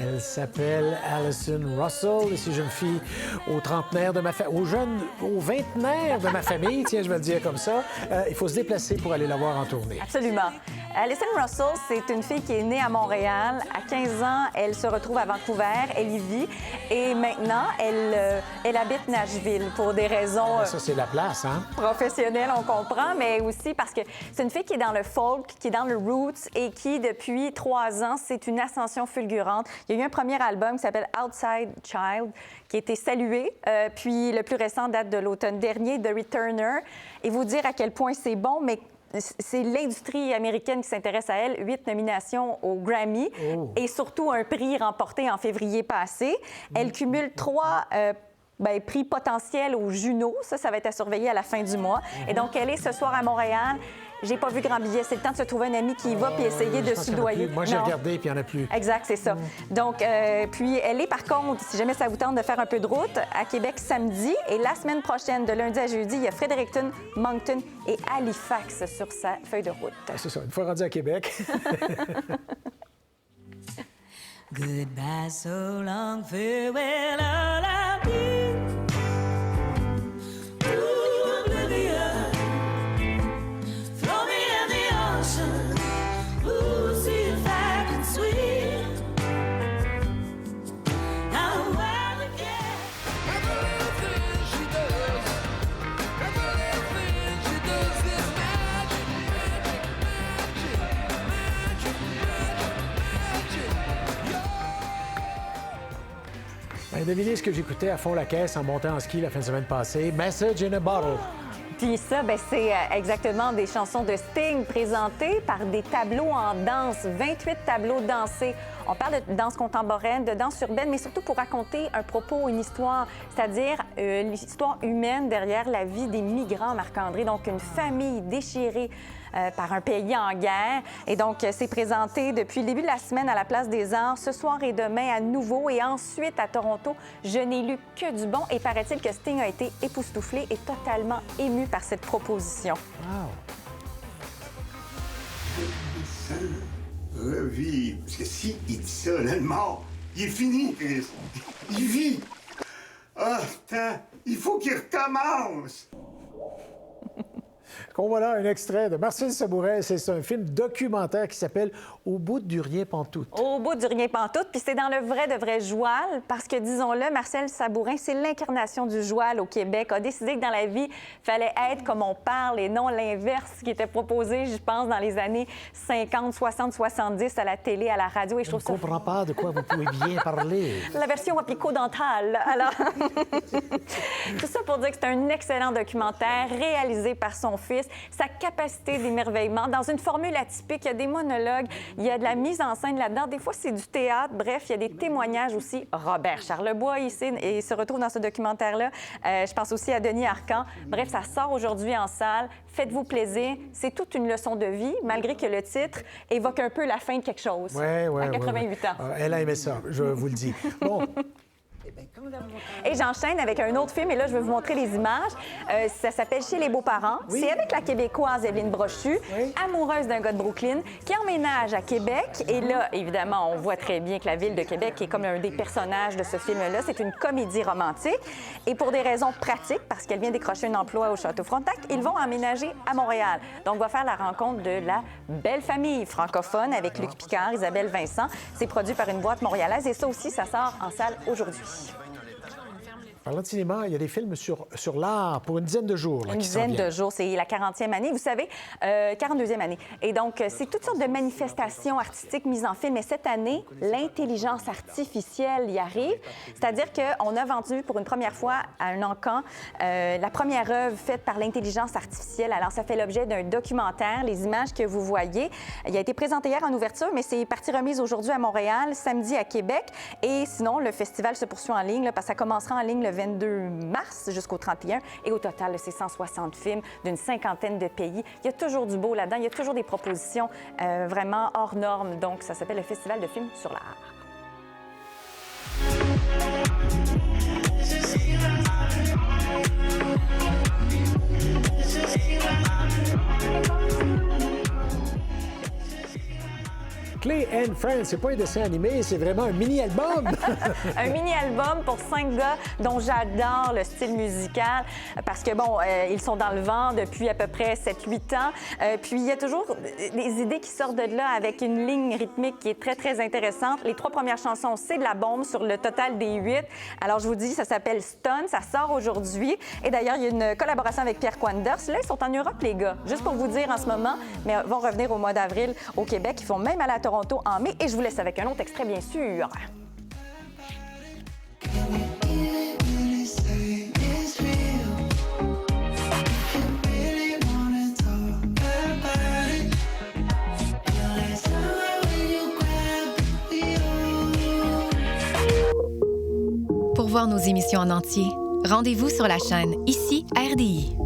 Elle s'appelle Alison Russell et c'est une jeune fille au trentenaire de ma famille, au vingtenaire de ma famille, tiens, je vais le dire comme ça. Il faut se déplacer pour aller la voir en tournée. Absolument. Alison Russell, c'est une fille qui est née à Montréal. À 15 ans, elle se retrouve à Vancouver, elle y vit. Et maintenant, elle habite Nashville pour des raisons Ça, c'est la place, hein? professionnelles, on comprend, mais aussi parce que c'est une fille qui est dans le folk, qui est dans le roots et qui, depuis 3 ans, c'est une ascension fulgurante. Il y a eu un premier album qui s'appelle Outside Child, qui a été salué. Puis le plus récent date de l'automne dernier, The Returner. Et vous dire à quel point c'est bon, mais c'est l'industrie américaine qui s'intéresse à elle. 8 nominations au Grammy et surtout un prix remporté en février passé. Elle cumule 3 prix potentiels au Juno. Ça va être à surveiller à la fin du mois. Et donc, elle est ce soir à Montréal. J'ai pas vu grand billet. C'est le temps de se trouver un ami qui y va puis essayer de soudoyer. Moi, j'ai regardé puis il n'y en a plus. Exact, c'est ça. Donc, puis elle est par contre, si jamais ça vous tente de faire un peu de route, à Québec samedi. Et la semaine prochaine, de lundi à jeudi, il y a Fredericton, Moncton et Halifax sur sa feuille de route. C'est ça. Une fois rendu à Québec. Goodbye, so long, farewell, all I need. Ooh, oblivion. Throw me in the ocean. Ooh, see if I can swim. How wild again. Every little thing she does, every little thing she does is magic, magic, magic, magic, magic. Ben, devinez ce que j'écoutais à fond la caisse en montant en ski la fin de semaine passée. Message in a Bottle. Puis ça, c'est exactement des chansons de Sting présentées par des tableaux en danse, 28 tableaux dansés. On parle de danse contemporaine, de danse urbaine, mais surtout pour raconter un propos, une histoire, c'est-à-dire l'histoire humaine derrière la vie des migrants, Marc-André. Donc, une famille déchirée par un pays en guerre. Et donc, c'est présenté depuis le début de la semaine à la Place des Arts, ce soir et demain à nouveau. Et ensuite, à Toronto, je n'ai lu que du bon. Et paraît-il que Sting a été époustouflé et totalement ému par cette proposition. Wow. Revivre. Parce que si il dit ça, là, le mort, il est fini, Chris. Il vit. Ah, putain, il faut qu'il recommence. Donc voilà un extrait de Marcel Sabourin. C'est un film documentaire qui s'appelle Au bout du rien pantoute. Au bout du rien pantoute, puis c'est dans le vrai de vrai joual, parce que, disons-le, Marcel Sabourin, c'est l'incarnation du joual au Québec, a décidé que dans la vie, il fallait être comme on parle et non l'inverse qui était proposé, je pense, dans les années 50, 60, 70 à la télé, à la radio. Et je Je ne trouve ça... comprends pas de quoi vous pouvez bien parler. La version apicodentale. Alors, tout ça pour dire que c'est un excellent documentaire réalisé par son fils. Sa capacité d'émerveillement dans une formule atypique. Il y a des monologues, il y a de la mise en scène là-dedans. Des fois, c'est du théâtre. Bref, il y a des témoignages aussi. Robert Charlebois, ici, et il se retrouve dans ce documentaire-là. Je pense aussi à Denis Arcand. Bref, ça sort aujourd'hui en salle. Faites-vous plaisir. C'est toute une leçon de vie, malgré que le titre évoque un peu la fin de quelque chose. Oui. À 88 ans. Elle a aimé ça, je vous le dis. Bon. Et j'enchaîne avec un autre film, et là, je vais vous montrer les images. Ça s'appelle Chez les beaux-parents. Oui. C'est avec la Québécoise Evelyne Brochu, Oui. amoureuse d'un gars de Brooklyn, qui emménage à Québec. Et là, évidemment, on voit très bien que la ville de Québec est comme un des personnages de ce film-là. C'est une comédie romantique. Et pour des raisons pratiques, parce qu'elle vient décrocher un emploi au Château Frontenac, ils vont emménager à Montréal. Donc, on va faire la rencontre de la belle famille francophone avec Luc Picard, Isabelle Vincent. C'est produit par une boîte montréalaise et ça aussi, ça sort en salle aujourd'hui. Parlant de cinéma, il y a des films sur l'art pour une dizaine de jours. Là, Une qui s'en dizaine viennent. de jours, c'est la 40e année. Vous savez, 42e année. Et donc, c'est toutes sortes de manifestations artistiques mises en film. Et cette année, l'intelligence artificielle y arrive. C'est-à-dire qu'on a vendu pour une première fois à un encan la première œuvre faite par l'intelligence artificielle. Alors, ça fait l'objet d'un documentaire, les images que vous voyez. Il a été présenté hier en ouverture, mais c'est partie remise aujourd'hui à Montréal, samedi à Québec. Et sinon, le festival se poursuit en ligne, là, parce que ça commencera en ligne le 22 mars jusqu'au 31. Et au total, c'est 160 films d'une 50aine de pays. Il y a toujours du beau là-dedans. Il y a toujours des propositions vraiment hors normes. Donc, ça s'appelle le Festival de films sur l'art. Clay and Friends. C'est pas un dessin animé, c'est vraiment un mini-album. Un mini-album pour 5 gars dont j'adore le style musical parce que, bon, ils sont dans le vent depuis à peu près 7-8 ans. Puis il y a toujours des idées qui sortent de là avec une ligne rythmique qui est très, très intéressante. Les 3 premières chansons, c'est de la bombe sur le total des 8. Alors, je vous dis, ça s'appelle Stun. Ça sort aujourd'hui. Et d'ailleurs, il y a une collaboration avec Pierre Quanders. Là, ils sont en Europe, les gars. Juste pour vous dire en ce moment, mais vont revenir au mois d'avril au Québec. Ils vont même aller à Toronto en mai. Et je vous laisse avec un autre extrait, bien sûr. Pour voir nos émissions en entier, rendez-vous sur la chaîne Ici RDI.